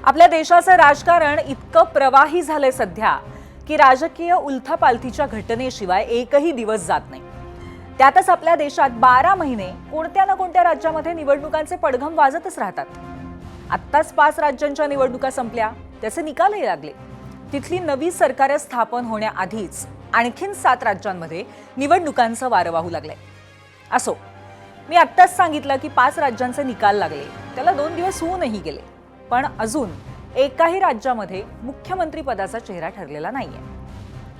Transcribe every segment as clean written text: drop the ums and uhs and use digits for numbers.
आपल्या देशाचं राजकारण इतकं प्रवाही झालंय सध्या की राजकीय उलथापालथीच्या घटनेशिवाय एकही दिवस जात नाही। त्यातच आपल्या देशात 12 महिने कोणत्या ना कोणत्या राज्यामध्ये निवडणुकांचे पडघम वाजतच राहतात। आत्ताच 5 राज्यांच्या निवडणुका संपल्या, त्याचे निकालही लागले। तिथली नवी सरकार स्थापन होण्याआधीच आणखीन 7 राज्यांमध्ये निवडणुकांचं वारं वाहू लागलंय। असो, मी आत्ताच सांगितलं की 5 राज्यांचे निकाल लागले, त्याला 2 दिवस होऊनही गेले, पण अजून एकाही राज्यामध्ये मुख्यमंत्री पदाचा चेहरा ठरलेला नाहीये।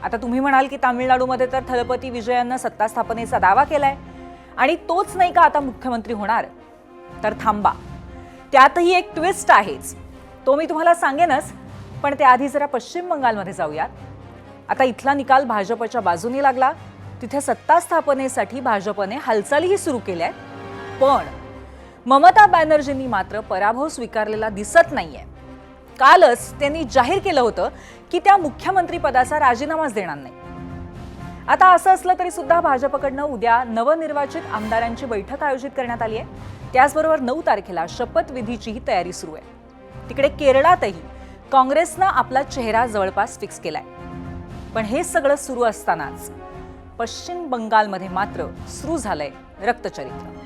आता तुम्ही म्हणाल की तामिळनाडूमध्ये तर थलपती विजयनने सत्ता स्थापनेचा दावा केलाय आणि तोच नाही का आता मुख्यमंत्री होणार। तर थांबा, त्यातही एक ट्विस्ट आहेच, तो मी तुम्हाला सांगेनच, पण त्याआधी जरा पश्चिम बंगालमध्ये जाऊयात। आता इथला निकाल भाजपच्या बाजूने लागला। तिथे सत्ता स्थापनेसाठी भाजपने हालचालीही सुरू केल्या, पण ममता बॅनर्जींनी मात्र पराभव स्वीकारलेला दिसत नाहीये। कालच त्यांनी जाहीर केलं होतं की त्या मुख्यमंत्री पदाचा राजीनामाच देणार नाही। आता असं असलं तरी सुद्धा भाजपकडनं उद्या नवनिर्वाचित आमदारांची बैठक आयोजित करण्यात आली आहे। त्याचबरोबर 9 तारखेला शपथविधीचीही तयारी सुरू आहे। तिकडे केरळातही काँग्रेसनं आपला चेहरा जवळपास फिक्स केलाय। पण हे सगळं सुरू असतानाच पश्चिम बंगालमध्ये मात्र सुरू झालंय रक्तचरित्र।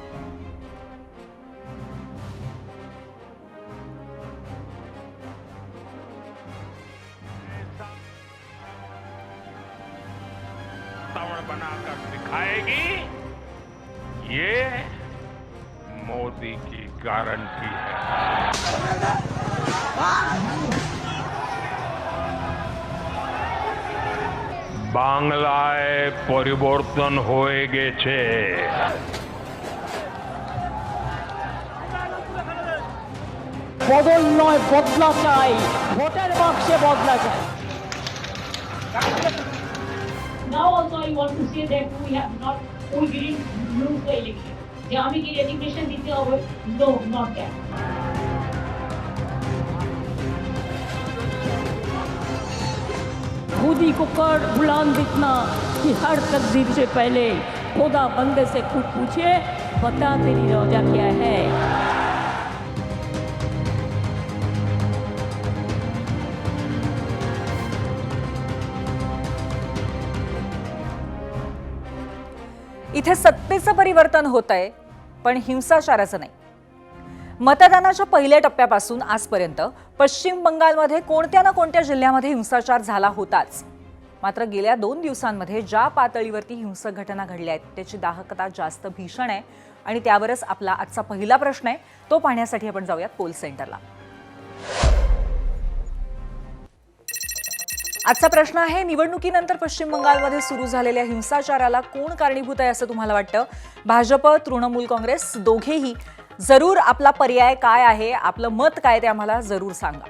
बनाकर दिखाएगी, ये मोदी की गारंटी है। बांग्लाय परिवर्तन होए गेছে। বদল নয়, বদলা চাই, ভোটের বাক্সে বদলা চাই। Now also I want to say that we didn't lose the election. যে আমি কি রেজিগনেশন দিতে হবে? No, not that. खुद ही को कर बुलंद इतना कि हर तकदीर से पहले खुदा बंदे से खुद पूछे, बता तेरी रोजा क्या है। इथे सत्तेचं परिवर्तन होतंय, पण हिंसाचाराचं नाही। मतदानाच्या पहिल्या टप्प्यापासून आजपर्यंत पश्चिम बंगालमध्ये कोणत्या ना कोणत्या जिल्ह्यामध्ये हिंसाचार झाला होताच। मात्र गेल्या 2 दिवसांमध्ये ज्या पातळीवरती हिंसक घटना घडल्या आहेत त्याची दाहकता जास्त भीषण आहे आणि त्यावरच आपला आजचा पहिला प्रश्न आहे, तो पाहण्यासाठी आपण जाऊयात पोल सेंटरला। आजचा प्रश्न आहे, निवडणुकीनंतर पश्चिम बंगालमध्ये सुरू झालेल्या हिंसाचाराला कोण कारणीभूत आहे असं तुम्हाला वाटतं? भाजप, तृणमूल काँग्रेस, दोघेही? जरूर आपला पर्याय काय आहे, आपलं मत काय ते आम्हाला जरूर सांगा।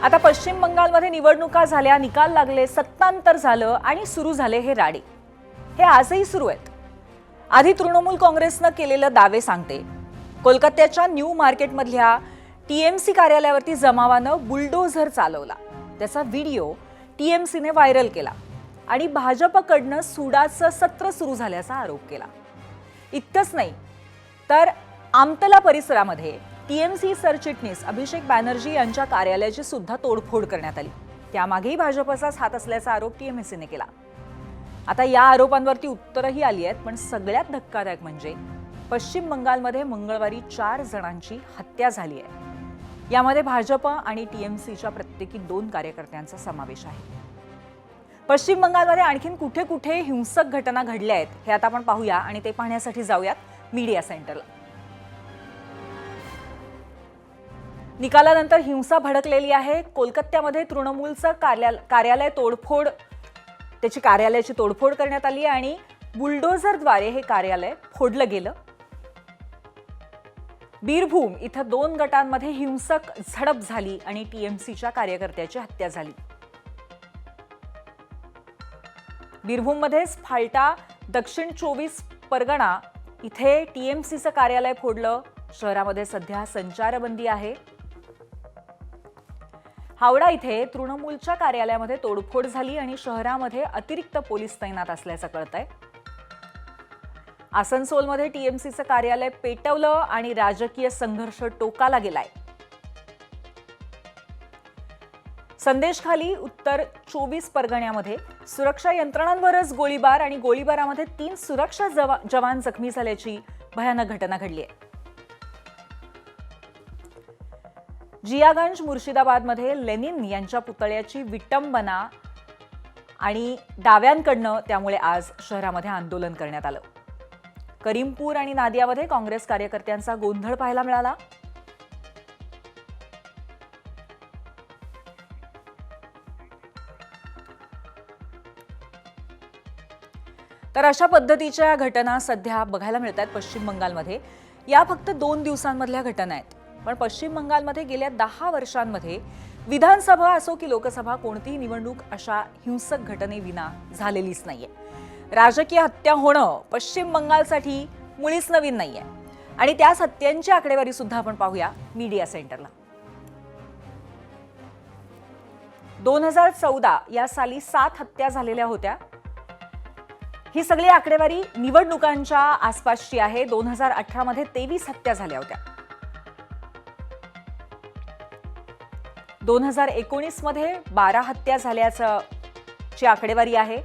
आता पश्चिम बंगालमध्ये निवडणुका झाल्या, निकाल लागले, सत्तांतर झालं आणि सुरू झाले हे राडे। हे आजही सुरू आहेत। आधी तृणमूल काँग्रेसनं केलेले दावे सांगते। कोलकात्याच्या न्यू मार्केटमधल्या टीएमसी कार्यालयावरती जमावानं बुलडोझर चालवला, त्याचा व्हिडिओ टीएमसीने व्हायरल केला आणि भाजपकडनं सुडाचं सत्र सुरू झाल्याचा आरोप केला। इतकंच नाही तर आमतला परिसरामध्ये टीएमसी सरचिटणीस अभिषेक बॅनर्जी यांच्या कार्यालयाची सुद्धा तोडफोड करण्यात आली। त्यामागेही भाजपचाच हात असल्याचा आरोप टीएमसीने केला। आता या आरोपांवरती उत्तरही आली आहेत, पण सगळ्यात धक्कादायक म्हणजे पश्चिम बंगालमध्ये मंगळवारी 4 जणांची हत्या झाली आहे। यामध्ये भाजप आणि टीएमसीच्या प्रत्येकी 2 कार्यकर्त्यांचा समावेश आहे। पश्चिम बंगालमध्ये आणखीन कुठे कुठे हिंसक घटना घडल्या आहेत हे आता आपण पाहूया आणि ते पाहण्यासाठी जाऊयात मीडिया सेंटरला। निकालानंतर हिंसा भडकलेली आहे। कोलकात्यामध्ये तृणमूलचं कार्यालय तोडफोड, त्याची कार्यालयाची तोडफोड करण्यात आली आणि बुलडोझरद्वारे हे कार्यालय फोडलं गेलं। बीरभूम इथं 2 गटांमध्ये हिंसक झडप झाली आणि टीएमसीच्या कार्यकर्त्याची हत्या झाली। बीरभूममध्येच फाल्टा दक्षिण 24 परगणा इथे टीएमसीचं कार्यालय फोडलं। शहरामध्ये सध्या संचारबंदी आहे। हावडा इथे तृणमूलच्या कार्यालयामध्ये तोडफोड झाली आणि शहरामध्ये अतिरिक्त पोलीस तैनात असल्याचं कळतंय। आसनसोलमध्ये टीएमसीचं कार्यालय पेटवलं आणि राजकीय संघर्ष टोकाला गेलाय. संदेशखाली उत्तर 24 परगण्यामध्ये सुरक्षा यंत्रणांवरच गोळीबार आणि गोळीबारामध्ये 3 सुरक्षा जवान जखमी झाल्याची भयानक घटना घडली आहे. जियागंज मुर्शिदाबादमध्ये लेनिन यांच्या पुतळ्याची विटंबना आणि डाव्यांकडनं त्यामुळे आज शहरामध्ये आंदोलन करण्यात आलं. करीमपूर आणि नादियामध्ये काँग्रेस कार्यकर्त्यांचा गोंधळ पाहायला मिळाला. तर अशा पद्धतीच्या घटना सध्या बघायला मिळत आहेत पश्चिम बंगालमध्ये. या फक्त 2 दिवसांमधल्या घटना आहेत, पण पश्चिम बंगालमध्ये गेल्या 10 वर्षांमध्ये विधानसभा असो की लोकसभा कोणतीही निवडणूक अशा हिंसक घटनेविना झालेलीच नाहीये. राजकीय हत्या होणं पश्चिम बंगालसाठी मुळीच नवीन नाहीये आणि त्याच हत्यांची आकडेवारी सुद्धा आपण पाहूया मीडिया सेंटरला. 2014 या साली 7 हत्या झालेल्या होत्या. ही सगळी आकडेवारी निवडणुकांच्या आसपासची आहे. 2018 मध्ये 23 हत्या झाल्या होत्या. 2019 मध्ये 12 हत्या झाल्याची आकडेवारी आहे.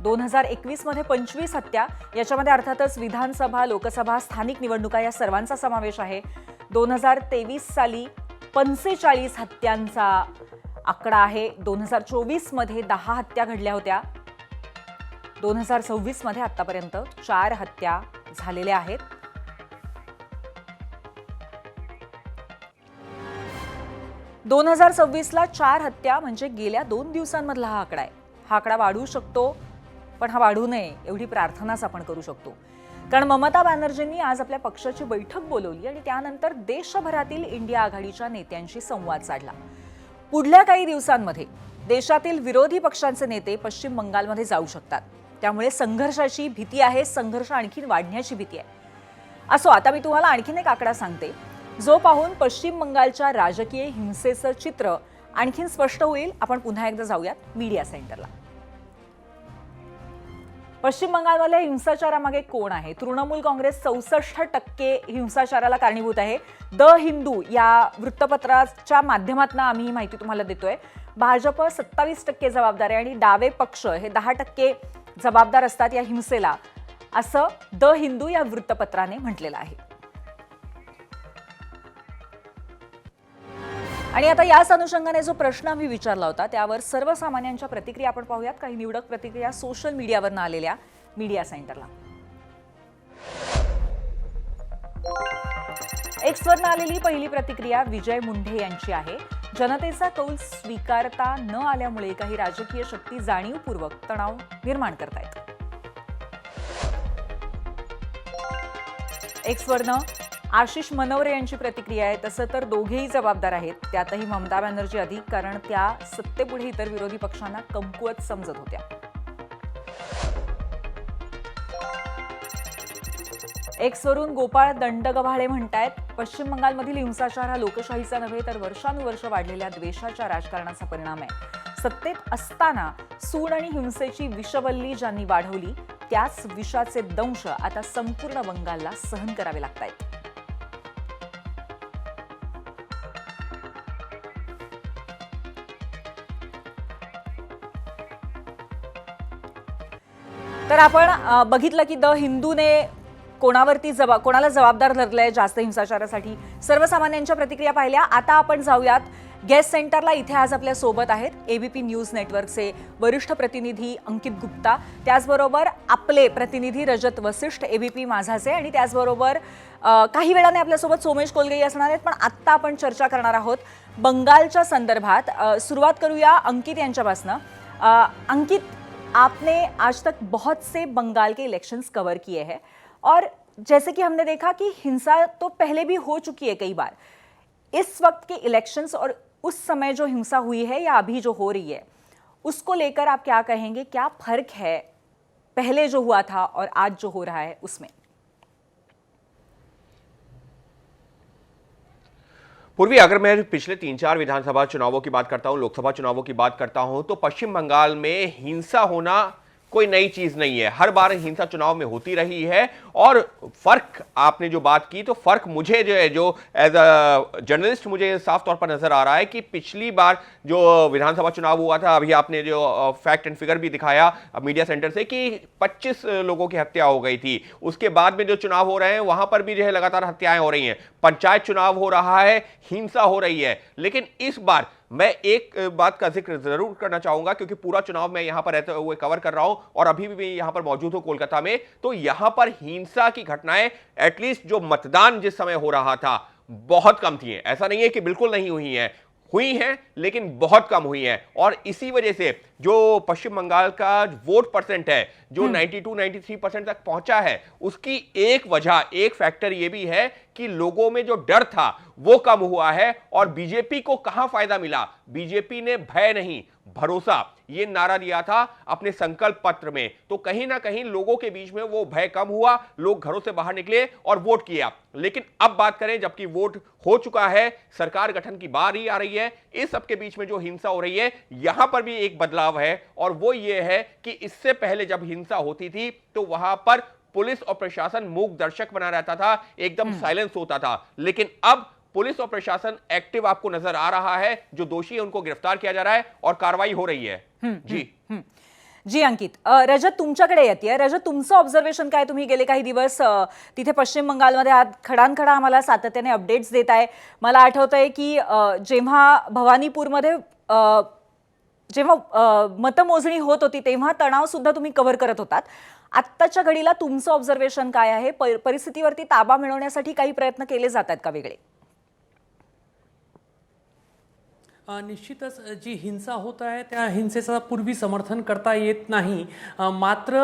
2021 मध्ये 25 हत्या, याच्यामध्ये अर्थातच विधानसभा, लोकसभा, स्थानिक निवडणुका या सर्वांचा समावेश आहे. 2023 साली 45 हत्यांचा आकडा आहे. 2024 मध्ये 10 हत्या घडल्या होत्या. 2026 मध्ये आतापर्यंत 4 हत्या झालेल्या आहेत. दोन 2026ला 4 हत्या म्हणजे गेल्या 2 दिवसांमधला हा आकडा आहे. हा आकडा वाढू शकतो, पण हा वाढू नये एवढी प्रार्थनाच आपण करू शकतो. कारण ममता बॅनर्जींनी आज आपल्या पक्षाची बैठक बोलवली आणि त्यानंतर देशभरातील इंडिया आघाडीच्या नेत्यांशी संवाद साधला. पुढल्या काही दिवसांमध्ये देशातील विरोधी पक्षांचे नेते पश्चिम बंगालमध्ये जाऊ शकतात. त्यामुळे संघर्षाची भीती आहे, संघर्ष आणखीन वाढण्याची भीती आहे. असो, आता मी तुम्हाला आणखीन एक आकडा सांगते जो पाहून पश्चिम बंगालच्या राजकीय हिंसेचं चित्र आणखीन स्पष्ट होईल. आपण पुन्हा एकदा जाऊयात मीडिया सेंटरला. पश्चिम बंगालमधल्या हिंसाचारामागे कोण आहे? तृणमूल काँग्रेस 64% हिंसाचाराला कारणीभूत आहे. द हिंदू या वृत्तपत्राच्या माध्यमातून आम्ही ही माहिती तुम्हाला देतोय. भाजप 27% जबाबदार आहे आणि डावे पक्ष हे 10% जबाबदार असतात या हिंसेला, असं द हिंदू या वृत्तपत्राने म्हटलेलं आहे. आणि आता याच अनुषंगाने जो प्रश्न आम्ही विचारला होता त्यावर सर्वसामान्यांच्या प्रतिक्रिया आपण पाहूयात. काही निवडक प्रतिक्रिया सोशल मीडियावरून आलेल्या मीडिया सेंटरला. एक्सवरून आलेली पहिली प्रतिक्रिया विजय मुंढे यांची आहे. जनतेचा कौल स्वीकारता न आल्यामुळे काही राजकीय शक्ती जाणीवपूर्वक तणाव निर्माण करतायत. एक्सवरून आशिष मनोरे यांची प्रतिक्रिया आहे. तसं तर दोघेही जबाबदार आहेत, त्यातही ममता बॅनर्जी अधिक, कारण त्या सत्तेपुढे इतर विरोधी पक्षांना कमकुवत समजत होत्या. एक्सवरून गोपाळ दंडगव्हाळे म्हणतायत, पश्चिम बंगालमधील हिंसाचार हा लोकशाहीचा नव्हे तर वर्षानुवर्ष वाढलेल्या द्वेषाच्या राजकारणाचा परिणाम आहे. सत्तेत असताना सूड आणि हिंसेची विषवल्ली ज्यांनी वाढवली त्याच विषाचे दंश आता संपूर्ण बंगालला सहन करावे लागतायत. तर आपण बघितलं की द हिंदूने कोणाला जबाबदार धरलंय जास्त हिंसाचारासाठी. सर्वसामान्यांच्या प्रतिक्रिया पाहिल्या. आता आपण जाऊयात गेस्ट सेंटरला. इथे आज आपल्या सोबत आहेत एबीपी न्यूज नेटवर्कचे वरिष्ठ प्रतिनिधी अंकित गुप्ता, त्याचबरोबर आपले प्रतिनिधी रजत वसिष्ठ एबीपी माझाचे, आणि त्याचबरोबर काही वेळाने आपल्यासोबत सोमेश कोलगे असणार आहेत. पण आत्ता आपण चर्चा करणार आहोत बंगालच्या संदर्भात. सुरुवात करूया अंकित यांच्यापासून. अंकित, आपने आज तक बहुत से बंगाल के इलेक्शंस कवर किए हैं और जैसे कि हमने देखा कि हिंसा तो पहले भी हो चुकी है कई बार. इस वक्त के इलेक्शंस और उस समय जो हिंसा हुई है या अभी जो हो रही है उसको लेकर आप क्या कहेंगे? क्या फर्क है पहले जो हुआ था और आज जो हो रहा है उसमें? पूर्वी अगर मैं पिछले 3-4 विधानसभा चुनावों की बात करता हूं, लोकसभा चुनावों की बात करता हूं, तो पश्चिम बंगाल में हिंसा होना कोई नई चीज नहीं है, हर बार हिंसा चुनाव में होती रही है। और फर्क आपने जो बात की, तो फर्क मुझे जो है, जो एज अ जर्नलिस्ट मुझे साफ तौर पर नजर आ रहा है कि पिछली बार जो विधानसभा चुनाव हुआ था, अभी आपने जो फैक्ट एंड फिगर भी दिखाया मीडिया सेंटर से कि 25 लोगों की हत्या हो गई थी। उसके बाद में जो चुनाव हो रहे हैं वहां पर भी जो है लगातार हत्याएं हो रही हैं, पंचायत चुनाव हो रहा है, हिंसा हो रही है। लेकिन इस बार मैं एक बात का जिक्र जरूर करना चाहूंगा, क्योंकि पूरा चुनाव मैं यहां पर रहते हुए कवर कर रहा हूं और अभी भी यहां पर मौजूद हूं कोलकाता में, तो यहां पर हिंसा की घटनाएं एटलीस्ट जो मतदान जिस समय हो रहा था बहुत कम थी। ऐसा नहीं है कि बिल्कुल नहीं हुई हैं, लेकिन बहुत कम हुई हैं। और इसी वजह से जो पश्चिम बंगाल का वोट परसेंट है जो 92-93% तक पहुंचा है, उसकी एक वजह, एक फैक्टर यह भी है कि लोगों में जो डर था वो कम हुआ है। और बीजेपी को कहां फायदा मिला? बीजेपी ने भय नहीं, भरोसा, ये नारा दिया था अपने संकल्प पत्र में। तो कहीं ना कहीं लोगों के बीच में वो भय कम हुआ, लोग घरों से बाहर निकले और वोट किया। लेकिन अब बात करें, जबकि वोट हो चुका है, सरकार गठन की बारी आ रही है, इस सब के बीच में जो हिंसा हो रही है, यहां पर भी एक बदलाव है। और वो ये है कि इससे पहले जब हिंसा होती थी तो वहां पर पुलिस और प्रशासन मूक दर्शक बना रहता था, एकदम साइलेंस होता था। लेकिन अब पुलिस और प्रशासन एक्टिव आपको नजर आ रहा है, जो दोषी है उनको गिरफ्तार किया जा रहा है और कार्रवाई हो रही है। जी अंकित, रजत तुमच्याकडे येते. रजत, तुमचं ऑब्झर्वेशन काय? तुम्ही गेले काही दिवस तिथे पश्चिम बंगालमध्ये आहात, खडानखडा आम्हाला सातत्याने अपडेट्स देत आहे. मला आठवतंय की जेव्हा भवानीपूरमध्ये जेव्हा मतमोजणी होत होती तेव्हा तणाव सुद्धा तुम्ही कव्हर करत होतात. आत्ताच्या घडीला तुमचं ऑब्झर्वेशन काय आहे? परिस्थितीवरती ताबा मिळवण्यासाठी काही प्रयत्न केले जातात का वेगळे? निश्चितच जी हिंसा होत आहे त्या हिंसेचं पूर्वी समर्थन करता येत नाही. मात्र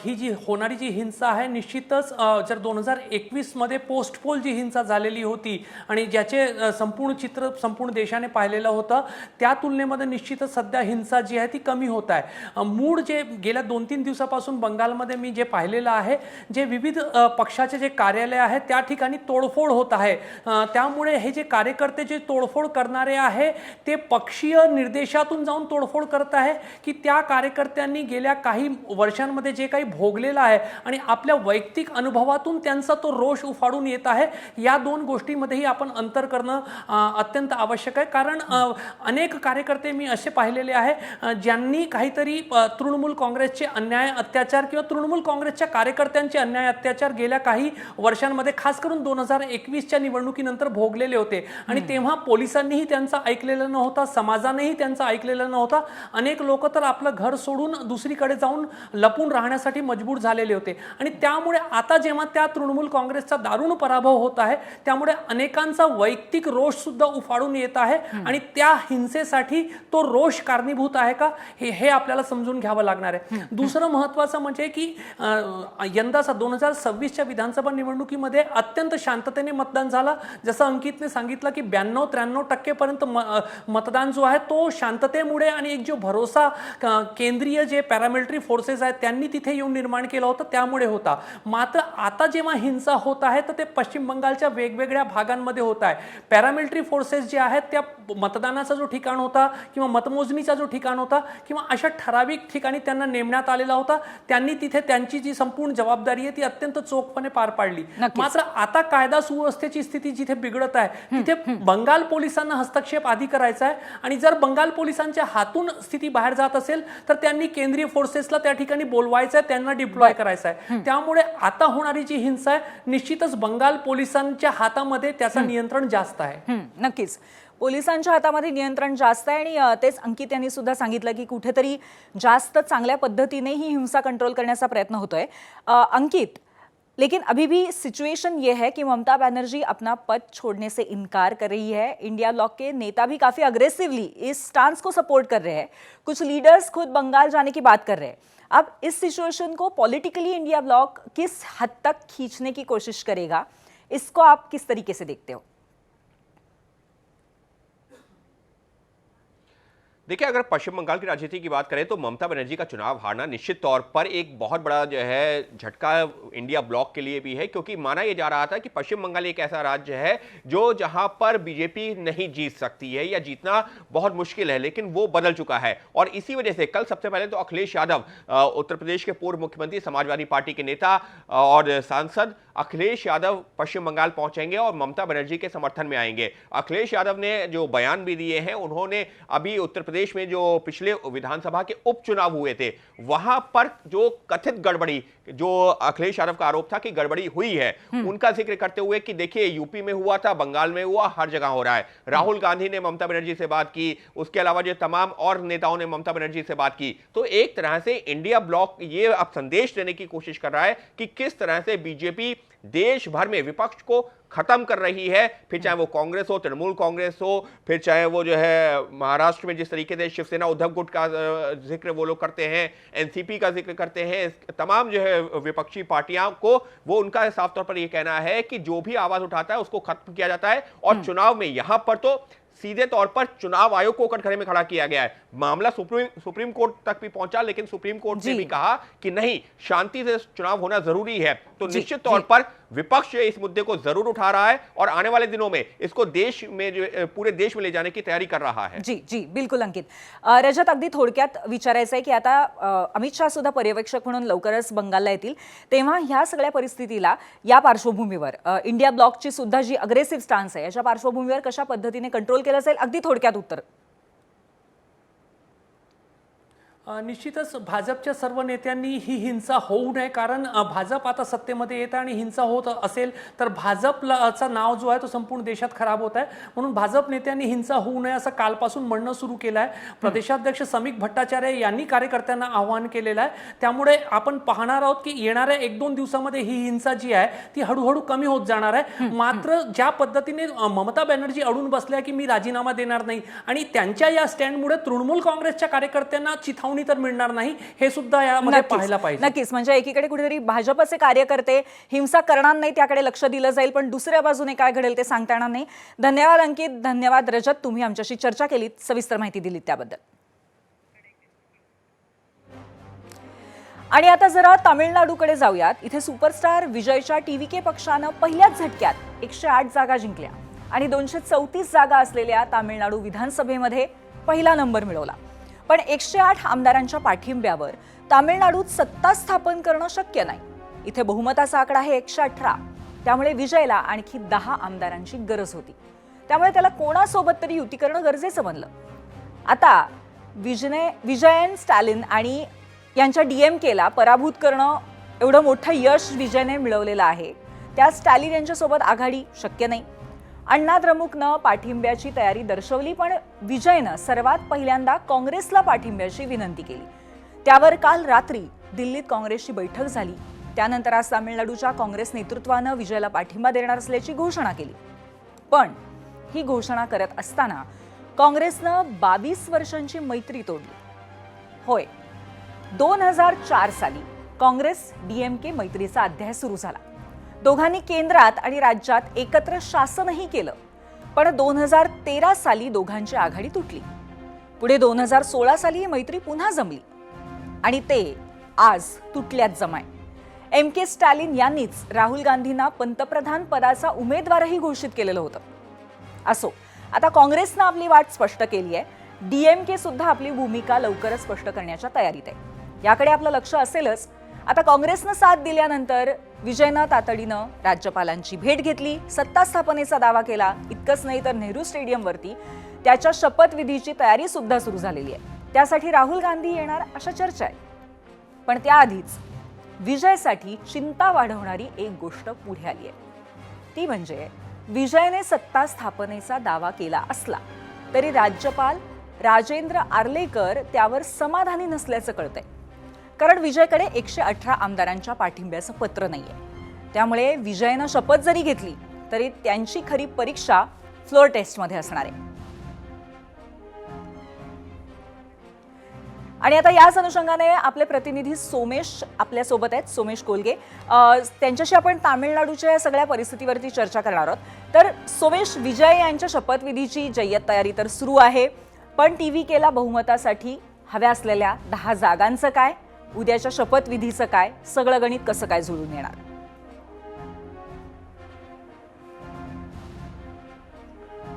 ही जी होणारी जी हिंसा आहे, निश्चितच जर 2021 मध्ये पोस्ट पोल जी हिंसा झालेली होती आणि ज्याचे संपूर्ण चित्र संपूर्ण देशाने पाहिलेलं होतं, त्या तुलनेमध्ये निश्चितच सध्या हिंसा जी आहे ती कमी होत आहे. मूळ जे गेल्या 2-3 दिवसापासून बंगालमध्ये मी जे पाहिलेलं आहे, जे विविध पक्षाचे जे कार्यालय आहे त्या ठिकाणी तोडफोड होत आहे. त्यामुळे हे जे कार्यकर्ते जे तोडफोड करणारे आहे ते पक्षीय निर्देशातून जाऊन तोडफोड करत आहे की त्या कार्यकर्त्यांनी गेल्या काही वर्षांमध्ये जे काही भोगलेलं आहे आणि आपल्या वैयक्तिक अनुभवातून त्यांचा तो रोष उफाडून येत आहे. या दोन गोष्टींमध्येही आपण अंतर करणं अत्यंत आवश्यक आहे. कारण अनेक कार्यकर्ते मी असे पाहिलेले आहे ज्यांनी काहीतरी तृणमूल काँग्रेसचे अन्याय अत्याचार किंवा तृणमूल काँग्रेसच्या कार्यकर्त्यांचे अन्याय अत्याचार गेल्या काही वर्षांमध्ये खास करून 2021च्या निवडणुकीनंतर भोगलेले होते आणि तेव्हा पोलिसांनीही त्यांचा ऐकलेलं नव्हता, समाजानेही त्यांचं ऐकलेलं नव्हता. अनेक लोक तर आपलं घर सोडून दुसरीकडे जाऊन लपून राहण्यासाठी मजबूर झालेले होते. आणि त्यामुळे आता जेव्हा त्या तृणमूल काँग्रेसचा दारुण पराभव होत आहे, त्यामुळे अनेकांचा वैयक्तिक रोष सुद्धा उफाडून येत आहे आणि त्या हिंसेसाठी तो रोष कारणीभूत आहे का हे आपल्याला समजून घ्यावं लागणार आहे. दुसरं महत्त्वाचं म्हणजे की यंदाचा 2026च्या विधानसभा निवडणुकीमध्ये अत्यंत शांततेने मतदान झालं. जसं अंकितने सांगितलं की 92-93% पर्यंत मतदान जो आहे तो शांततेमुळे आणि एक जो भरोसा केंद्रीय जे पॅरामिलिटरी फोर्सेस आहेत त्यांनी तिथे येऊन निर्माण केला होता त्यामुळे होता. मात्र आता जेव्हा हिंसा होत आहे तर ते पश्चिम बंगालच्या वेगवेगळ्या भागांमध्ये होत आहे. पॅरामिलिटरी फोर्सेस जे आहेत त्या मतदानाचा जो ठिकाण होता किंवा मतमोजणीचा जो ठिकाण होता किंवा अशा ठराविक ठिकाणी त्यांना नेमण्यात आलेला होता, त्यांनी तिथे त्यांची जी संपूर्ण जबाबदारी आहे ती अत्यंत चोखपणे पार पाडली. मात्र आता कायदा सुव्यवस्थेची स्थिती जिथे बिघडत आहे तिथे बंगाल पोलिसांना हस्तक्षेप आधी करायचा आहे आणि जर बंगाल पोलिसांच्या हातून स्थिती बाहेर जात असेल तर त्यांनी केंद्रीय फोर्सेसला त्या ठिकाणी बोलवायचं आहे, त्यांना डिप्लॉय करायचं आहे. त्यामुळे आता होणारी जी हिंसा आहे निश्चितच बंगाल पोलिसांच्या हातामध्ये त्याचं नियंत्रण जास्त आहे. नक्कीच पोलिसांच्या हातामध्ये नियंत्रण जास्त आहे आणि तेच अंकित यांनी सुद्धा सांगितलं की कुठेतरी जास्त चांगल्या पद्धतीने ही हिंसा कंट्रोल करण्याचा प्रयत्न होतोय. अंकित, लेकिन अभी भी सिचुएशन ये है कि ममता बनर्जी अपना पद छोड़ने से इनकार कर रही है. इंडिया ब्लॉक के नेता भी काफी अग्रेसिवली इस स्टांस को सपोर्ट कर रहे हैं. कुछ लीडर्स खुद बंगाल जाने की बात कर रहे हैं. अब इस सिचुएशन को पॉलिटिकली इंडिया ब्लॉक किस हद तक खींचने की कोशिश करेगा, इसको आप किस तरीके से देखते हो? देखिए, अगर पश्चिम बंगाल की राजनीति की बात करें तो ममता बनर्जी का चुनाव हारना निश्चित तौर पर एक बहुत बड़ा जो है झटका इंडिया ब्लॉक के लिए भी है, क्योंकि माना यह जा रहा था कि पश्चिम बंगाल एक ऐसा राज्य है जो जहां पर बीजेपी नहीं जीत सकती है या जीतना बहुत मुश्किल है, लेकिन वो बदल चुका है। और इसी वजह से कल सबसे पहले तो अखिलेश यादव, उत्तर प्रदेश के पूर्व मुख्यमंत्री, समाजवादी पार्टी के नेता और सांसद अखिलेश यादव पश्चिम बंगाल पहुंचेंगे और ममता बनर्जी के समर्थन में आएंगे। अखिलेश यादव ने जो बयान भी दिए हैं, उन्होंने अभी उत्तर प्रदेश में जो पिछले विधानसभा के उपचुनाव हुए थे वहां पर जो कथित गड़बड़ी, जो अखिलेश यादव का आरोप था कि गड़बड़ी हुई है, उनका जिक्र करते हुए कि देखिए यूपी में हुआ था, बंगाल में हुआ, हर जगह हो रहा है। राहुल गांधी ने ममता बनर्जी से बात की, उसके अलावा जो तमाम और नेताओं ने ममता बनर्जी से बात की। तो एक तरह से इंडिया ब्लॉक ये अब संदेश देने की कोशिश कर रहा है कि किस तरह से बीजेपी देश भर में विपक्ष को खत्म कर रही है, फिर चाहे वो कांग्रेस हो, तृणमूल कांग्रेस हो, फिर चाहे वो जो है महाराष्ट्र में जिस तरीके से शिवसेना उद्धव गुट का जिक्र वो लोग करते हैं, एनसीपी का जिक्र करते हैं, तमाम जो है विपक्षी पार्टियां को वो उनका साफ तौर पर ये कहना है कि जो भी आवाज उठाता है उसको खत्म किया जाता है। और चुनाव में यहां पर तो सीधे तौर पर चुनाव आयोग को कटघरे में खड़ा किया गया है। मामला सुप्रीम कोर्ट तक भी पहुंचा, लेकिन सुप्रीम कोर्ट ने भी कहा कि नहीं, शांति से चुनाव होना जरूरी है। तो निश्चित तौर पर विपक्ष इस मुद्दे को जरूर उठा रहा है और आने वाले दिनों में इसको देश में पूरे देश में ले जाने की तयारी कर रहा है। जी जी, बिलकुल अंकित. रजत, अगदी थोडक्यात विचारायचं आहे की आता अमित शाह सुद्धा पर्यवेक्षक म्हणून लवकरच बंगालला येतील, तेव्हा ह्या सगळ्या परिस्थितीला या पार्श्वभूमीवर इंडिया ब्लॉकची सुद्धा जी अग्रेसिव्ह स्टान्स आहे याच्या पार्श्वभूमीवर कशा पद्धतीने कंट्रोल केलं जाईल, अगदी थोडक्यात उत्तर. निश्चितच भाजपच्या सर्व नेत्यांनी ही हिंसा होऊ नये, कारण भाजप आता सत्तेमध्ये येत आहे आणि हिंसा होत असेल तर भाजपचा नाव जो आहे तो संपूर्ण देशात खराब होत आहे. म्हणून भाजप नेत्यांनी हिंसा होऊ नये असं कालपासून म्हणणं सुरू केलं आहे. प्रदेशाध्यक्ष समीक भट्टाचार्य यांनी कार्यकर्त्यांना आवाहन केलेलं आहे. त्यामुळे आपण पाहणार आहोत की येणाऱ्या 1-2 दिवसामध्ये ही हिंसा जी आहे ती हळूहळू कमी होत जाणार आहे. मात्र ज्या पद्धतीने ममता बॅनर्जी अडून बसल्या की मी राजीनामा देणार नाही आणि त्यांच्या या स्टँडमुळे तृणमूल काँग्रेसच्या कार्यकर्त्यांना चिथावणी तर मिळणार नाही, हे सुद्धा यामध्ये पाहायला पाहिजे. नक्कीच, म्हणजे एकीकडे कुठेतरी भाजपचे कार्यकर्ते हिंसा करणार नाही त्याकडे लक्ष दिलं जाईल, पण दुसऱ्या बाजूने काय घडेल ते सांगता येणार नाही. धन्यवाद अंकित, धन्यवाद रजत, तुम्ही आमच्याशी चर्चा केलीत, सविस्तर माहिती दिलीत त्याबद्दल. आणि आता जरा तामिळनाडूकडे जाऊयात. इथे सुपरस्टार विजयच्या टीव्हीके पक्षानं पहिल्याच झटक्यात 108 जागा जिंकल्या आणि 234 जागा असलेल्या तामिळनाडू विधानसभेमध्ये पहिला नंबर मिळवला. पण 108 आमदारांच्या पाठिंब्यावर तामिळनाडूत सत्ता स्थापन करणं शक्य नाही. इथे बहुमताचा आकडा आहे 118, त्यामुळे विजयला आणखी 10 आमदारांची गरज होती. त्यामुळे त्याला कोणासोबत तरी युती करणं गरजेचं बनलं. आता विजयन स्टॅलिन आणि यांच्या डीएमकेला पराभूत करणं एवढं मोठं यश विजयने मिळवलेलं आहे. त्या स्टॅलिन यांच्यासोबत आघाडी शक्य नाही. अण्णा द्रमुकनं पाठिंब्याची तयारी दर्शवली, पण विजयनं सर्वात पहिल्यांदा काँग्रेसला पाठिंब्याची विनंती केली. त्यावर काल रात्री दिल्लीत काँग्रेसची बैठक झाली. त्यानंतर आज तामिळनाडूच्या काँग्रेस नेतृत्वानं विजयला पाठिंबा देणार असल्याची घोषणा केली. पण ही घोषणा करत असताना काँग्रेसनं 22 वर्षांची मैत्री तोडली. होय, 2004 साली काँग्रेस डीएमके मैत्रीचा अध्याय सुरू झाला. दोघांनी केंद्रात आणि राज्यात एकत्र शासनही केलं, पण 2013 साली दोघांची आघाडी तुटली. पुढे 2016 साली ही मैत्री पुन्हा जमली आणि ते आज तुटल्यात जमाय. के स्टॅलिन यांनीच राहुल गांधींना पंतप्रधान पदाचा उमेदवारही घोषित केलेलं होतं. असो, आता काँग्रेसनं आपली वाट स्पष्ट केली आहे. डीएमके सुद्धा आपली भूमिका लवकरच स्पष्ट करण्याच्या तयारीत आहे. याकडे आपलं लक्ष असेलच. आता काँग्रेसनं साथ दिल्यानंतर विजयनं तातडीनं राज्यपालांची भेट घेतली, सत्ता स्थापनेचा दावा केला. इतकंच नाही तर नेहरू स्टेडियमवरती त्याच्या शपथविधीची तयारी सुद्धा सुरू झालेली आहे. त्यासाठी राहुल गांधी येणार अशा चर्चा आहे. पण त्याआधीच विजयसाठी चिंता वाढवणारी एक गोष्ट पुढे आली आहे. ती म्हणजे विजयने सत्ता स्थापनेचा दावा केला असला तरी राज्यपाल राजेंद्र आर्लेकर त्यावर समाधानी नसल्याचं कळतंय. कारण विजयकडे 118 आमदारांच्या पाठिंब्याचं पत्र नाहीये. त्यामुळे विजयनं शपथ जरी घेतली तरी त्यांची खरी परीक्षा फ्लोर टेस्टमध्ये असणार आहे. आणि आता याच अनुषंगाने आपले प्रतिनिधी सोमेश आपल्या सोबत आहेत, सोमेश कोलगे. त्यांच्याशी आपण तामिळनाडूच्या या सगळ्या परिस्थितीवरती चर्चा करणार आहोत. तर सोमेश, विजय यांच्या शपथविधीची जय्यत तयारी तर सुरू आहे. पण TVKला बहुमतासाठी हव्या असलेल्या 10 जागांचं काय, उद्याच्या शपथविधीचं काय, सगळं गणित कसं काय जुळून येणार?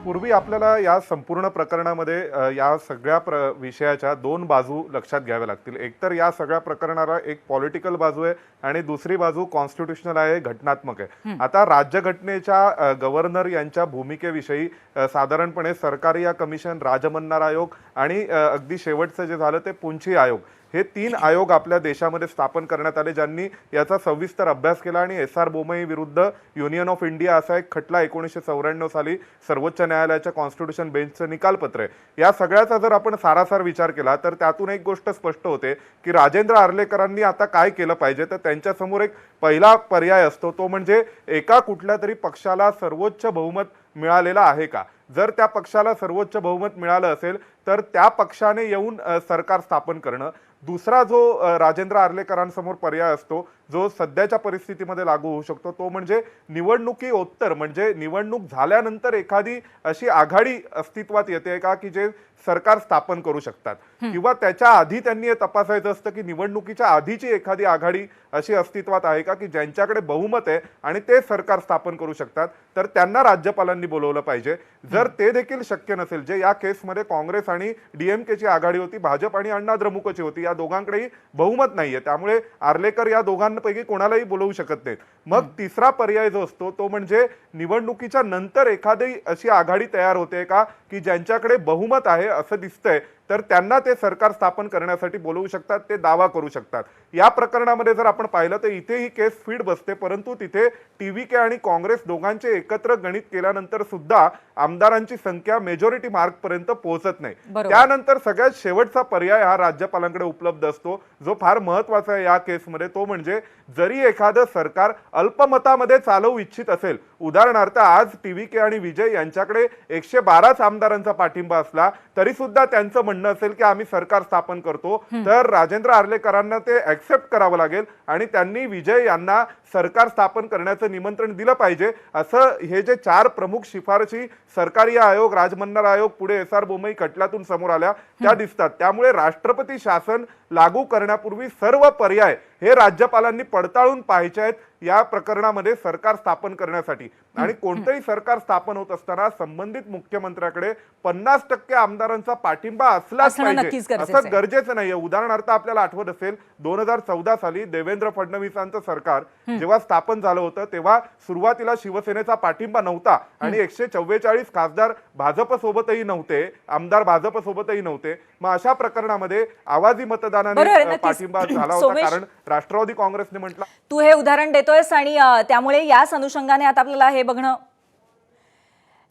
पूर्वी आपल्याला या संपूर्ण प्रकरणामध्ये या सगळ्या विषयाच्या दोन बाजू लक्षात घ्याव्या लागतील. एकतर या सगळ्या प्रकरणाला एक पॉलिटिकल बाजू आहे आणि दुसरी बाजू कॉन्स्टिट्युशनल आहे, घटनात्मक आहे. आता राज्यघटनेच्या गव्हर्नर यांच्या भूमिकेविषयी साधारणपणे सरकारी या कमिशन, राजमन्नार आयोग आणि अगदी शेवटचं जे झालं ते पुंछी आयोग, हे 3 आयोग आपल्या देशामध्ये स्थापन करण्यात आले, ज्यांनी याचा सविस्तर अभ्यास केला. आणि SR बोमई विरुद्ध युनियन ऑफ इंडिया असा एक खटला 1994 साली सर्वोच्च न्यायालयाच्या कॉन्स्टिट्यूशन बेंचचं निकालपत्र आहे. या सगळ्याचा जर आपण सारासार विचार केला तर त्यातून एक गोष्ट स्पष्ट होते की राजेंद्र आर्लेकरांनी आता काय केलं पाहिजे. तर त्यांच्यासमोर एक पहिला पर्याय असतो, तो म्हणजे एका कुठल्या तरी पक्षाला सर्वोच्च बहुमत मिळालेला आहे का. जर त्या पक्षाला सर्वोच्च बहुमत मिळालं असेल तर त्या पक्षाने येऊन सरकार स्थापन करणं. दुसरा जो राजेंद्र आर्लेकरांसमोर पर्याय असतो, जो सध्याच्या परिस्थितीमध्ये लागू होऊ शकतो, तो म्हणजे निवडणुकीओत्तर, म्हणजे निवडणूक झाल्यानंतर एखादी अशी आघाडी अस्तित्वात येते का की जे सरकार स्थापन करू शकतात, किंवा त्याच्या आधी त्यांनी हे तपासायचं असतं की निवडणुकीच्या आधीची एखादी आघाडी अशी अस्तित्वात आहे का की ज्यांच्याकडे बहुमत आहे आणि ते सरकार स्थापन करू शकतात, तर त्यांना राज्यपालांनी बोलवलं पाहिजे. जर ते देखील शक्य नसेल, जे या केसमध्ये काँग्रेस आणि DMKची आघाडी होती, भाजप आणि अण्णा द्रमुकची होती, या दोघांकडेही बहुमत नाहीये, त्यामुळे आर्लेकर या दोघांपैकी कोणालाही बोलवू शकत नाहीत. मग तिसरा पर्याय जो असतो तो म्हणजे निवडणुकीच्या नंतर एखादी अशी आघाडी तयार होते का की ज्यांच्याकडे बहुमत आहे असं दिसतंय, तर त्यांना ते सरकार स्थापन करण्यासाठी बोलवू शकतात, ते दावा करू शकतात. या प्रकरणामध्ये जर आपण पाहिलं तर इथे ही केस फीड बसते, परंतु तिथे TVK आणि काँग्रेस दोघांचे एकत्र गणित केल्यानंतर सुद्धा आमदारांची संख्या मेजॉरिटी मार्क पर्यंत पोहोचत नाही. त्यानंतर सगळ्यात शेवटचा पर्याय हा राज्यपालांकडे उपलब्ध असतो, जो फार महत्वाचा आहे या केसमध्ये. तो म्हणजे जरी एखादं सरकार अल्पमतामध्ये चालवू इच्छित असेल, उदाहरणार्थ आज TVK आणि विजय यांच्याकडे 112 आमदारांचा पाठिंबा असला तरी सुद्धा त्यांचं म्हणणं असेल की आम्ही सरकार स्थापन करतो, तर राजेंद्र आर्लेकरांना ते ऍक्सेप्ट करावं लागेल आणि त्यांनी विजय यांना सरकार स्थापन करण्याचं निमंत्रण दिलं पाहिजे. असं हे जे 4 प्रमुख शिफारशी सरकारी आयोग, राजमन्नार आयोग, पुढे SR बोमई खटल्यातून समोर आल्या त्या दिसतात. त्यामुळे राष्ट्रपती शासन लागू करण्यापूर्वी सर्व पर्याय हे राज्यपालांनी पडताळून पाहायचे आहेत या प्रकरणामध्ये सरकार स्थापन करण्यासाठी. आणि कोणतंही सरकार स्थापन होत असताना संबंधित मुख्यमंत्र्याकडे 50% आमदारांचा पाठिंबा असलाच पाहिजे असं गरजेचं नाहीये. उदाहरणार्थ आपल्याला आठवत असेल 2014 साली देवेंद्र फडणवीसांचं सरकार जेव्हा स्थापन झालं होतं तेव्हा सुरुवातीला शिवसेनेचा पाठिंबा नव्हता आणि 144 खासदार भाजप सोबतही नव्हते, आमदार भाजप सोबतही नव्हते. मग अशा प्रकरणामध्ये आवाजी मतदानाने पाठिंबा झाला होता, कारण राष्ट्रवादी काँग्रेसने म्हटलं. तू हे उदाहरण देतोयस आणि त्यामुळे याच अनुषंगाने आता आपल्याला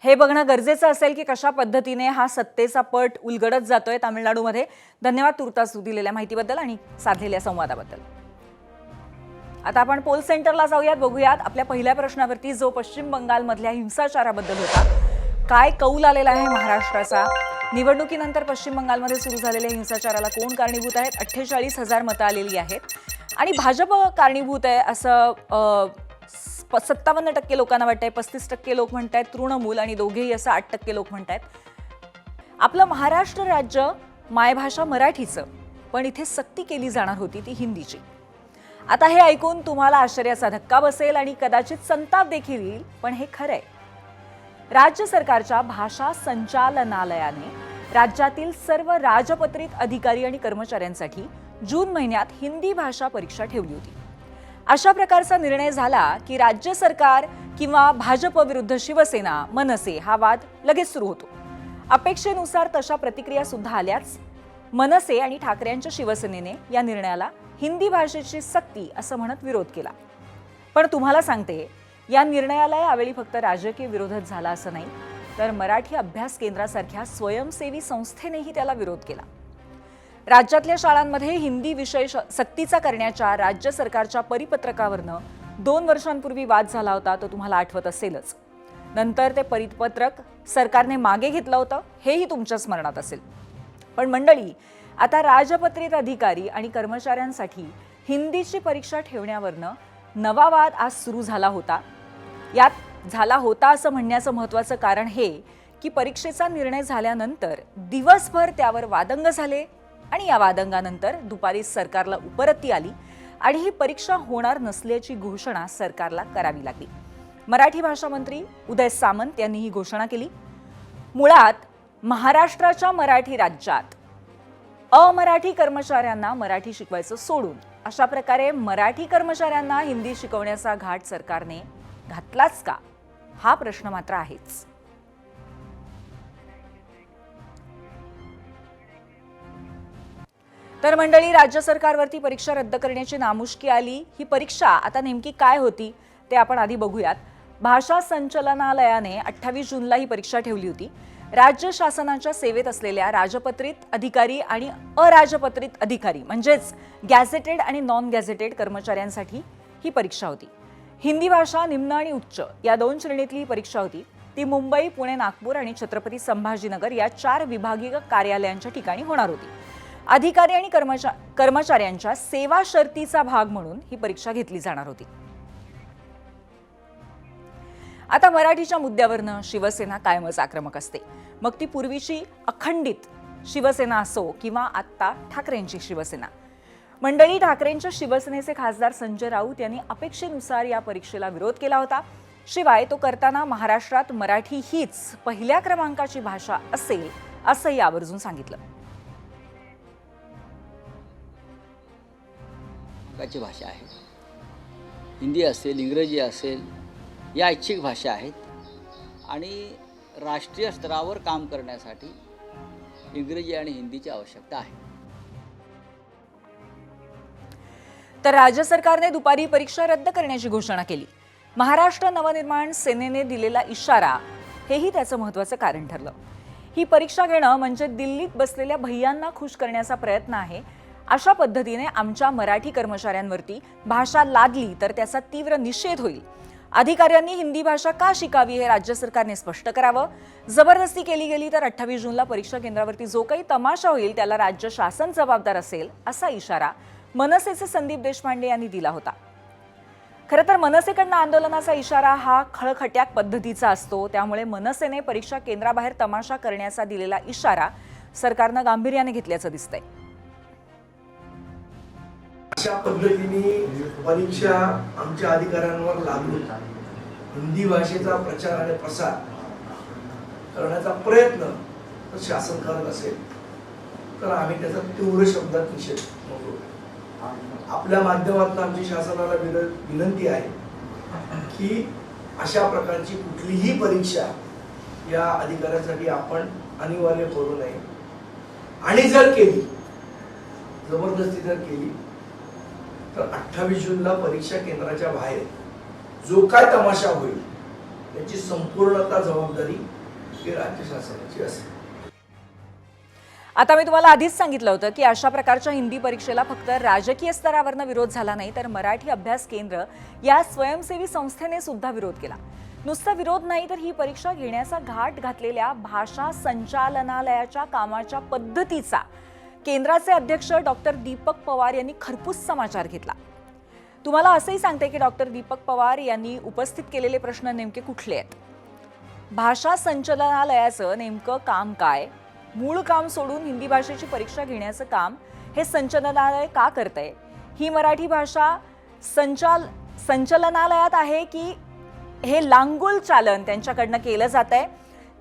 हे बघणं गरजेचं असेल की कशा पद्धतीने हा सत्तेचा पट उलगडत जातोय तामिळनाडूमध्ये. धन्यवाद तुर्तास तू दिलेल्या माहितीबद्दल आणि साधलेल्या संवादाबद्दल. आता आपण पोल सेंटरला जाऊयात, बघूयात आपल्या पहिल्या प्रश्नावरती, जो पश्चिम बंगालमधल्या हिंसाचाराबद्दल होता. काय कौल आलेला आहे महाराष्ट्राचा? निवडणुकीनंतर पश्चिम बंगालमध्ये सुरू झालेल्या हिंसाचाराला कोण कारणीभूत आहेत? 48,000 मतं आलेली आहेत आणि भाजप कारणीभूत आहे असं 57% लोकांना वाटतंय, 35% लोक म्हणतायत तृणमूल आणि दोघेही असं 8% लोक म्हणतायत. आपलं महाराष्ट्र राज्य मायभाषा मराठीचं, पण इथे सक्ती केली जाणार होती ती हिंदीची. आता हे ऐकून तुम्हाला आश्चर्याचा धक्का बसेल आणि कदाचित संताप देखील येईल, पण हे खरंय. राज्य सरकारच्या भाषा संचालनालयाने राज्यातील सर्व राजपत्रित अधिकारी आणि कर्मचाऱ्यांसाठी जून महिन्यात हिंदी भाषा परीक्षा ठेवली होती. अशा प्रकारचा निर्णय झाला की राज्य सरकार किंवा भाजप विरुद्ध शिवसेना, मनसे हा वाद लगेच सुरू होतो. अपेक्षेनुसार तशा प्रतिक्रिया सुद्धा आल्याच. मनसे आणि ठाकरेंच्या शिवसेनेने या निर्णयाला हिंदी भाषेची सक्ती असं म्हणत विरोध केला. पण तुम्हाला सांगते, या निर्णयाला यावेळी फक्त राजकीय विरोधच झाला असं नाही, तर मराठी अभ्यास केंद्रासारख्या स्वयंसेवी संस्थेनेही त्याला विरोध केला. राज्यातल्या शाळांमध्ये हिंदी विषय सक्तीचा करण्याच्या राज्य सरकारच्या परिपत्रकावरनं 2 वर्षांपूर्वी वाद झाला होता, तो तुम्हाला आठवत असेलच. नंतर ते परिपत्रक सरकारने मागे घेतलं होतं, हेही तुमच्या स्मरणात असेल. पण मंडळी, आता राजपत्रित अधिकारी आणि कर्मचाऱ्यांसाठी हिंदीची परीक्षा ठेवण्यावरनं नवा वाद आज सुरू झाला होता. यात झाला होता असं म्हणण्याचं महत्त्वाचं कारण हे की परीक्षेचा निर्णय झाल्यानंतर दिवसभर त्यावर वादंग झाले आणि या वादंगानंतर दुपारी सरकारला उपरती आली आणि ही परीक्षा होणार नसल्याची घोषणा सरकारला करावी लागली. मराठी भाषा मंत्री उदय सामंत यांनी ही घोषणा केली. मुळात महाराष्ट्राच्या मराठी राज्यात अमराठी कर्मचाऱ्यांना मराठी शिकवायचं सोडून अशा प्रकारे मराठी कर्मचाऱ्यांना हिंदी शिकवण्याचा घाट सरकारने घातलाच का, हा प्रश्न मात्र आहेच. तर मंडळी, राज्य सरकारवरती परीक्षा रद्द करण्याची नामुष्की आली. ही परीक्षा आता नेमकी काय होती ते आपण आधी बघूयात. भाषा संचालनालयाने 28 जूनला ही परीक्षा ठेवली होती. राज्य शासनाच्या सेवेत असलेल्या राजपत्रित अधिकारी आणि अराजपत्रित अधिकारी म्हणजेच गॅझेटेड आणि नॉन गॅझेटेड कर्मचाऱ्यांसाठी ही परीक्षा होती. हिंदी भाषा निम्न आणि उच्च या 2 श्रेणीतली ही परीक्षा होती. ती मुंबई, पुणे, नागपूर आणि छत्रपती संभाजीनगर या 4 विभागीय कार्यालयांच्या ठिकाणी होणार होती. अधिकारी आणि कर्मचाऱ्यांच्या सेवा शर्तीचा भाग म्हणून ही परीक्षा घेतली जाणार होती. आता मराठीच्या मुद्द्यावरनं शिवसेना कायमच आक्रमक असते. मग ती पूर्वीची अखंडित शिवसेना असो किंवा आत्ता ठाकरेंची शिवसेना. मंडळी, ठाकरेंच्या शिवसेनेचे खासदार संजय राऊत यांनी अपेक्षेनुसार या परीक्षेला विरोध केला होता. शिवाय तो करताना महाराष्ट्रात मराठी हीच पहिल्या क्रमांकाची भाषा असेल असंही आवर्जून सांगितलं. भाषा आहे, हिंदी असेल, इंग्रजी असेल, या ऐच्छिक भाषा आहेत आणि राष्ट्रीय स्तरावर काम करण्यासाठी इंग्रजी आणि हिंदीची आवश्यकता आहे. तर राज्य सरकारने दुपारी परीक्षा रद्द करण्याची घोषणा केली. महाराष्ट्र नवनिर्माण सेनेने दिलेला इशारा हेही त्याचं महत्त्वाचं कारण ठरलं. ही परीक्षा घेणं म्हणजे दिल्लीत बसलेल्या भैयांना खुश करण्याचा प्रयत्न आहे. अशा पद्धतीने आमच्या मराठी कर्मचाऱ्यांवरती भाषा लादली तर त्याचा तीव्र निषेध होईल. अधिकाऱ्यांनी हिंदी भाषा का शिकावी हे राज्य सरकारने स्पष्ट करावं. जबरदस्ती केली गेली तर 28 जूनला परीक्षा केंद्रावरती जो काही तमाशा होईल त्याला राज्य शासन जबाबदार असेल, असा इशारा मनसेचे संदीप देशपांडे यांनी दिला होता. खरं तर मनसेकडनं आंदोलनाचा इशारा हा खळखट्याक पद्धतीचा असतो. त्यामुळे मनसेने परीक्षा केंद्राबाहेर तमाशा करण्याचा दिलेला इशारा सरकारनं गांभीर्याने घेतल्याचं दिसतंय. अशा पद्धतीने परीक्षा आमच्या अधिकाऱ्यांवर लादून हिंदी भाषेचा प्रचार आणि प्रसार करण्याचा प्रयत्न जर शासन करत असेल तर आम्ही त्याचा तीव्र शब्दात निषेध नोंदवू. आपल्या माध्यमातून आमची शासनाला विनंती आहे की अशा प्रकारची कुठलीही परीक्षा या अधिकाऱ्यासाठी आपण अनिवार्य करू नये आणि जर केली, जबरदस्ती जर केली तर 28 जूनला परीक्षा केंद्राच्या बाहेर जो काय तमाशा होईल त्याची संपूर्णता जबाबदारी ही राज्य शासनाची असेल. आता मी तुम्हाला आधीच सांगितलं होतं की अशा प्रकारच्या हिंदी परीक्षेला फक्त राजकीय स्तरावरनं विरोध झाला नाही तर मराठी अभ्यास केंद्र या स्वयंसेवी संस्थेने सुद्धा विरोध केला. नुसता विरोध नाही तर ही परीक्षा घेण्याचा घाट घातलेल्या भाषा संचालनालयाच्या कामाच्या पद्धतीचा केंद्राचे अध्यक्ष डॉक्टर दीपक पवार यांनी खरपूस समाचार घेतला. तुम्हाला असंही सांगते की डॉक्टर दीपक पवार यांनी उपस्थित केलेले प्रश्न नेमके कुठले आहेत. भाषा संचालनालयाचं नेमकं काम काय, मूळ काम सोडून हिंदी भाषेची परीक्षा घेण्याचं काम हे संचालनालय का करतंय, ही मराठी भाषा संचालनालयात आहे की हे लांगुल चालन त्यांच्याकडनं केलं जातंय.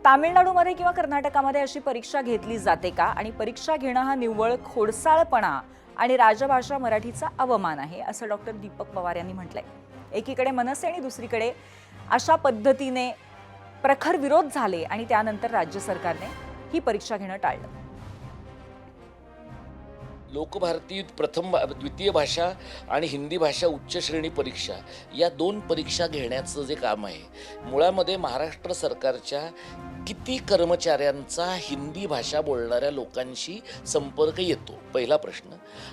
तामिळनाडूमध्ये किंवा कर्नाटकामध्ये अशी परीक्षा घेतली जाते का, आणि परीक्षा घेणं हा निव्वळ खोडसाळपणा आणि राजभाषा मराठीचा अवमान आहे, असं डॉक्टर दीपक पवार यांनी म्हटलंय. एकीकडे मनसे आणि दुसरीकडे अशा पद्धतीने प्रखर विरोध झाले आणि त्यानंतर राज्य सरकारने ही परीक्षा घेणं टाळलं. लोकभारती प्रथम द्वितीय भाषा आणि हिंदी भाषा उच्च श्रेणी परीक्षा या 2 परीक्षा घेण्याचं जे काम आहे, मुळामध्ये महाराष्ट्र सरकारच्या किती कर्मचाऱ्यांचा हिंदी भाषा बोलणाऱ्या लोकांशी संपर्क येतो, पहिला प्रश्न.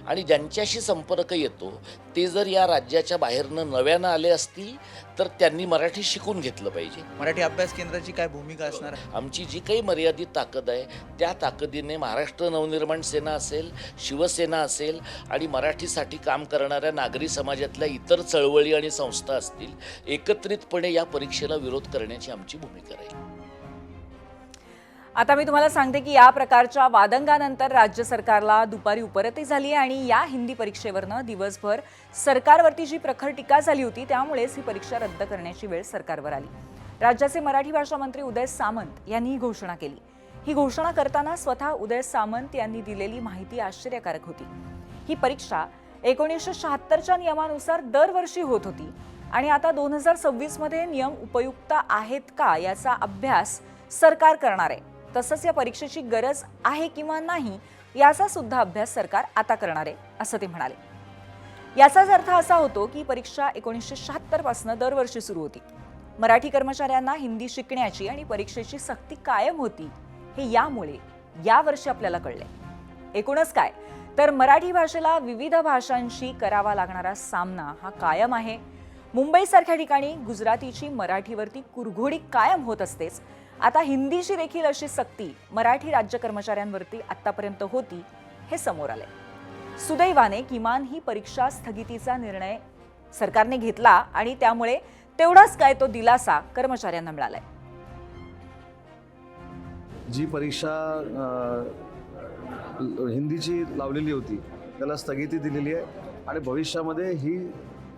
आणि ज्यांच्याशी संपर्क येतो ते जर या राज्याच्या बाहेरनं नव्यानं आले असतील तर त्यांनी मराठी शिकून घेतलं पाहिजे. मराठी अभ्यास केंद्राची काय भूमिका असणार आहे? आमची जी काही मर्यादित ताकद आहे त्या ताकदीने महाराष्ट्र नवनिर्माण सेना असेल, शिवसेना असेल आणि मराठीसाठी काम करणाऱ्या नागरी समाजातल्या इतर चळवळी आणि संस्था असतील, एकत्रितपणे या परीक्षेला विरोध करण्याची आमची भूमिका राहील. आता मी तुम्हाला सांगते की या प्रकारच्या वादंगानंतर राज्य सरकारला दुपारी उपरती झाली आणि या हिंदी परीक्षेवरनं दिवसभर सरकारवरती जी प्रखर टीका झाली होती त्यामुळेच ही परीक्षा रद्द करण्याची वेळ सरकारवर आली. राज्याचे मराठी भाषा मंत्री उदय सामंत यांनी ही घोषणा केली. ही घोषणा करताना स्वतः उदय सामंत यांनी दिलेली माहिती आश्चर्यकारक होती. ही परीक्षा 1976च्या नियमानुसार दरवर्षी होत होती आणि आता 2026 मध्ये नियम उपयुक्त आहेत का याचा अभ्यास सरकार करणार आहे. तसंच या परीक्षेची गरज आहे किंवा नाही याचा सुद्धा अभ्यास सरकार आता करणार आहे असं ते म्हणाले. याचाच अर्थ असा होतो की परीक्षा 1976 पासून दरवर्षी सुरू होती. मराठी कर्मचाऱ्यांना हिंदी शिकण्याची आणि परीक्षेची सक्ती कायम होती हे यामुळे यावर्षी आपल्याला कळले. एकूणच काय तर मराठी भाषेला विविध भाषांशी करावा लागणारा सामना हा कायम आहे. मुंबईसारख्या ठिकाणी गुजरातीची मराठीवरती कुरघोडी कायम होत असतेच. आता हिंदीची देखील अशी सक्ती मराठी राज्य कर्मचाऱ्यांवरती आतापर्यंत होती हे समोर आले. सुदैवाने किमान ही परीक्षा स्थगितीचा निर्णय सरकारने घेतला आणि त्यामुळे तेवढाच काय तो दिलासा कर्मचाऱ्यांना मिळालाय. जी परीक्षा हिंदीची लावलेली होती त्याला स्थगिती दिलेली आहे आणि भविष्यामध्ये ही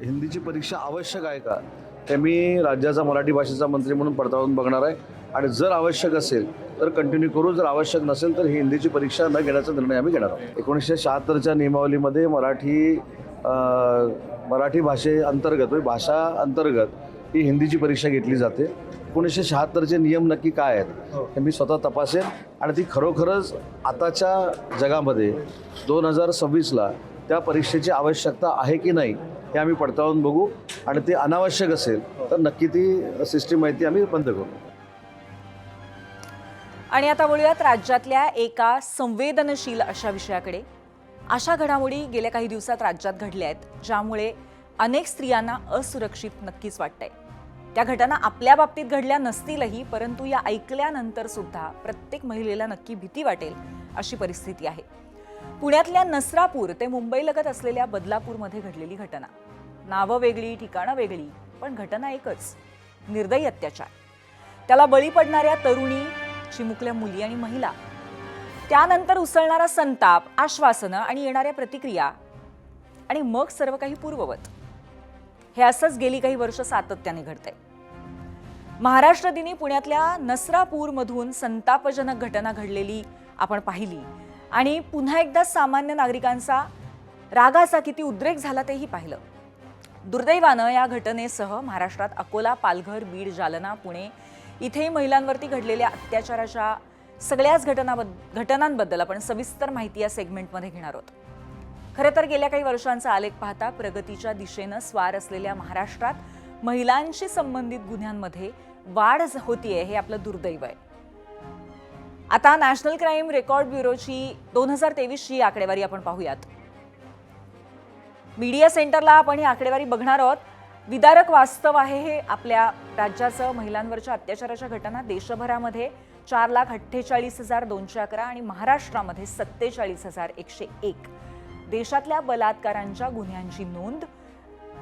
हिंदीची परीक्षा आवश्यक आहे का ते मी राज्याचा मराठी भाषेचा मंत्री म्हणून पडताळून बघणार आहे आणि जर आवश्यक असेल तर कंटिन्यू करू, जर आवश्यक नसेल तर ही हिंदीची परीक्षा न घेण्याचा निर्णय आम्ही घेणार आहोत. 1976च्या नियमावलीमध्ये मराठी भाषेअंतर्गत भाषा अंतर्गत ही हिंदीची परीक्षा घेतली जाते. 1976चे नियम नक्की काय आहेत हे मी स्वतः तपासेन आणि ती खरोखरच आताच्या जगामध्ये 2026ला त्या परीक्षेची आवश्यकता आहे की नाही हे आम्ही पडताळून बघू आणि ते अनावश्यक असेल तर नक्की ती सिस्टीम माहिती आम्ही बंद करू. आणि आता बोलूयात राज्यातल्या एका संवेदनशील अशा विषयाकडे. अशा घडामोडी गेल्या काही दिवसात राज्यात घडल्या आहेत ज्यामुळे अनेक स्त्रियांना असुरक्षित नक्कीच वाटतंय. त्या घटना आपल्या बाबतीत घडल्या नसतीलही परंतु या ऐकल्यानंतर सुद्धा प्रत्येक महिलेला नक्की भीती वाटेल अशी परिस्थिती आहे. पुण्यातल्या नसरापूर ते मुंबईलगत असलेल्या बदलापूरमध्ये घडलेली घटना. नावं वेगळी, ठिकाणं वेगळी, पण घटना एकच, निर्दयी अत्याचार. त्याला बळी पडणाऱ्या तरुणी, चिमुकल्या मुली आणि महिला, त्यानंतर उसळणारा संताप, आश्वासनं आणि येणाऱ्या प्रतिक्रिया आणि मग सर्व काही पूर्ववत. हे असंच गेली काही वर्ष सातत्याने घडतंय. महाराष्ट्र दिनी पुण्यातल्या नसरापूरमधून संतापजनक घटना घडलेली आपण पाहिली आणि पुन्हा एकदा सामान्य नागरिकांचा रागाचा किती उद्रेक झाला तेही पाहिलं. दुर्दैवानं या घटनेसह महाराष्ट्रात अकोला, पालघर, बीड, जालना, पुणे इथेही महिलांवरती घडलेल्या अत्याचाराच्या सगळ्याच घटनांबद्दल आपण सविस्तर माहिती या सेगमेंटमध्ये घेणार आहोत. खरं तर गेल्या काही वर्षांचा आलेख पाहता प्रगतीच्या दिशेनं स्वार असलेल्या महाराष्ट्रात महिलांशी संबंधित गुन्ह्यांमध्ये वाढ होतीये हे आपलं दुर्दैव आहे. आता नॅशनल क्राईम रेकॉर्ड ब्युरोची 2023ची आकडेवारी आपण पाहूयात. मीडिया सेंटरला आपण ही आकडेवारी बघणार आहोत. विदारक वास्तव आहे हे आपल्या राज्याचं. महिलांवरच्या अत्याचाराच्या घटना देशभरामध्ये 4,48,211 आणि महाराष्ट्रामध्ये 47,101. देशातल्या बलात्कारांच्या गुन्ह्यांची नोंद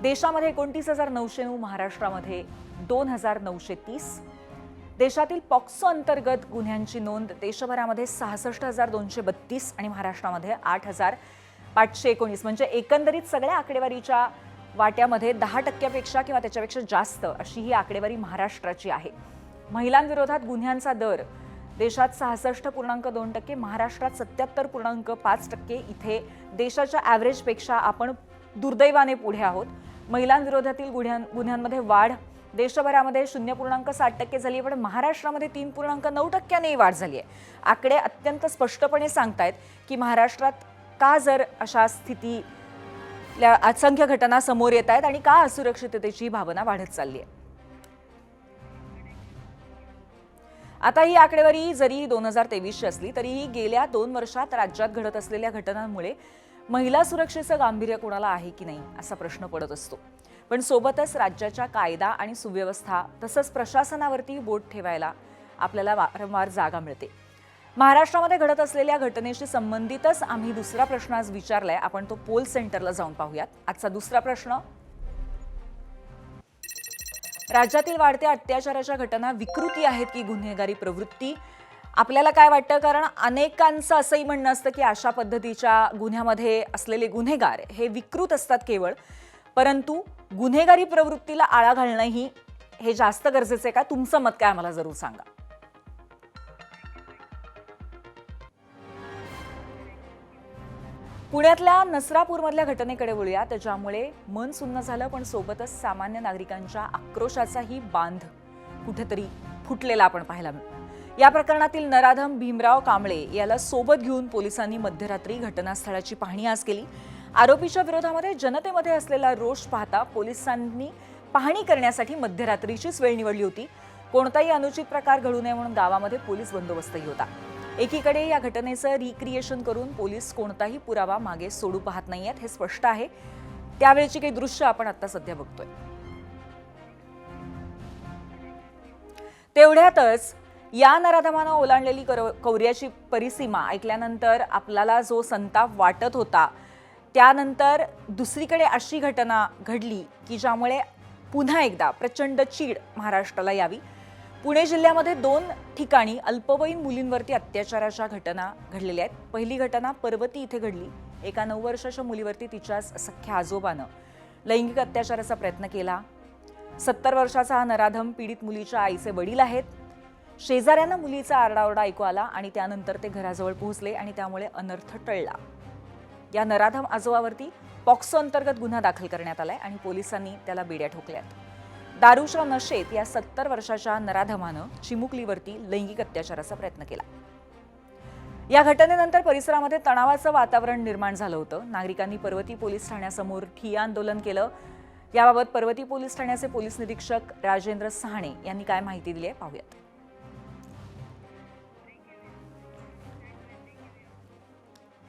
देशामध्ये 29,909, महाराष्ट्रामध्ये 2,930. देशातील पॉक्सो अंतर्गत गुन्ह्यांची नोंद देशभरामध्ये 66,232 आणि महाराष्ट्रामध्ये 8,519. म्हणजे एकंदरीत सगळ्या आकडेवारीच्या वाट्यामध्ये 10% किंवा त्याच्यापेक्षा जास्त अशी ही आकडेवारी महाराष्ट्राची आहे. महिलांविरोधात गुन्ह्यांचा दर देशात 66.2%, महाराष्ट्रात 77.5%. इथे देशाच्या ॲव्हरेजपेक्षा आपण दुर्दैवाने पुढे आहोत. महिलांविरोधातील गुन्ह्यांमध्ये वाढ देशभरामध्ये 0.60% झाली आहे पण महाराष्ट्रामध्ये 3.9%नेही वाढ झाली आहे. आकडे अत्यंत स्पष्टपणे सांगतायत की महाराष्ट्रात का जर अशा स्थितील्या असंख्य घटना समोर येत आहेत आणि का असुरक्षिततेची भावना वाढत चालली आहे. आता ही आकडेवारी जरी 2023ची असली तरीही गेल्या 2 वर्षात राज्यात घडत असलेल्या घटनांमुळे महिला सुरक्षेचं गांभीर्य कोणाला आहे की नाही असा प्रश्न पडत असतो. पण सोबतच राज्याच्या कायदा आणि सुव्यवस्था तसंच प्रशासनावरती बोट ठेवायला आपल्याला वारंवार जागा मिळते. महाराष्ट्रामध्ये घडत असलेल्या घटनेशी संबंधितच आम्ही दुसरा प्रश्न आज विचारलाय. आपण तो पोल सेंटरला जाऊन पाहूयात. आजचा दुसरा प्रश्न, राज्यातील वाढत्या अत्याचाराच्या घटना विकृती आहेत की गुन्हेगारी प्रवृत्ती? आपल्याला काय वाटतं, कारण अनेकांचं असंही म्हणणं असतं की अशा पद्धतीच्या गुन्ह्यामध्ये असलेले गुन्हेगार हे विकृत असतात केवळ, परंतु गुन्हेगारी प्रवृत्तीला आळा घालणंही हे जास्त गरजेचं आहे का? तुमचं मत काय आम्हाला जरूर सांगा. पुण्यातल्या नसरापूरमधल्या घटनेकडे वळूया, त्याच्यामुळे मन सुन्न झालं, पण सोबतच सामान्य नागरिकांच्या आक्रोशाचाही बांध कुठेतरी फुटलेला आपण पाहायला मिळतो. या प्रकरणातील नराधम भीमराव कांबळे याला सोबत घेऊन पोलिसांनी मध्यरात्री घटनास्थळाची पाहणी आज केली. आरोपीच्या विरोधामध्ये जनतेमध्ये असलेला रोष पाहता पोलिसांनी पाहणी करण्यासाठी मध्यरात्रीचीच वेळ निवडली होती. कोणताही अनुचित प्रकार घडू नये म्हणून गावामध्ये पोलीस बंदोबस्तही होता. एकीकडे या घटनेचं रिक्रिएशन करून पोलीस कोणताही पुरावा मागे सोडू पाहत नाहीयेत हे स्पष्ट आहे. त्यावेळची काही दृश्य आपण आता सध्या बघतोय. तेवढ्यातच या नराधमानं ओलांडलेली कौर्याची परिसीमा ऐकल्यानंतर आपल्याला जो संताप वाटत होता, त्यानंतर दुसरीकडे अशी घटना घडली की ज्यामुळे पुन्हा एकदा प्रचंड चीड महाराष्ट्राला यावी. पुणे जिल्ह्यामध्ये 2 ठिकाणी अल्पवयीन मुलींवरती अत्याचाराच्या घटना घडलेल्या आहेत. पहिली घटना पर्वती इथे घडली. एका 9 वर्षाच्या मुलीवरती तिच्याच सख्ख्या आजोबानं लैंगिक अत्याचाराचा प्रयत्न केला. 70 वर्षाचा हा नराधम पीडित मुलीच्या आईचे वडील आहेत. शेजाऱ्यांना मुलीचा आरडाओरडा ऐकू आला आणि त्यानंतर ते घराजवळ पोहोचले आणि त्यामुळे अनर्थ टळला. या नराधम आजोबावरती पॉक्सो अंतर्गत गुन्हा दाखल करण्यात आलाय आणि पोलिसांनी त्याला बेड्या ठोकल्यात. दारूच्या नशेत या 70 वर्षाच्या नराधमानं चिमुकलीवरती लैंगिक अत्याचाराचा प्रयत्न केला. या घटनेनंतर परिसरामध्ये तणावाचं वातावरण निर्माण झालं होतं. नागरिकांनी पर्वती पोलीस ठाण्यासमोर ठिय्या आंदोलन केलं. याबाबत पर्वती पोलीस ठाण्याचे पोलीस निरीक्षक राजेंद्र सहाणे यांनी काय माहिती दिली आहे पाहूयात.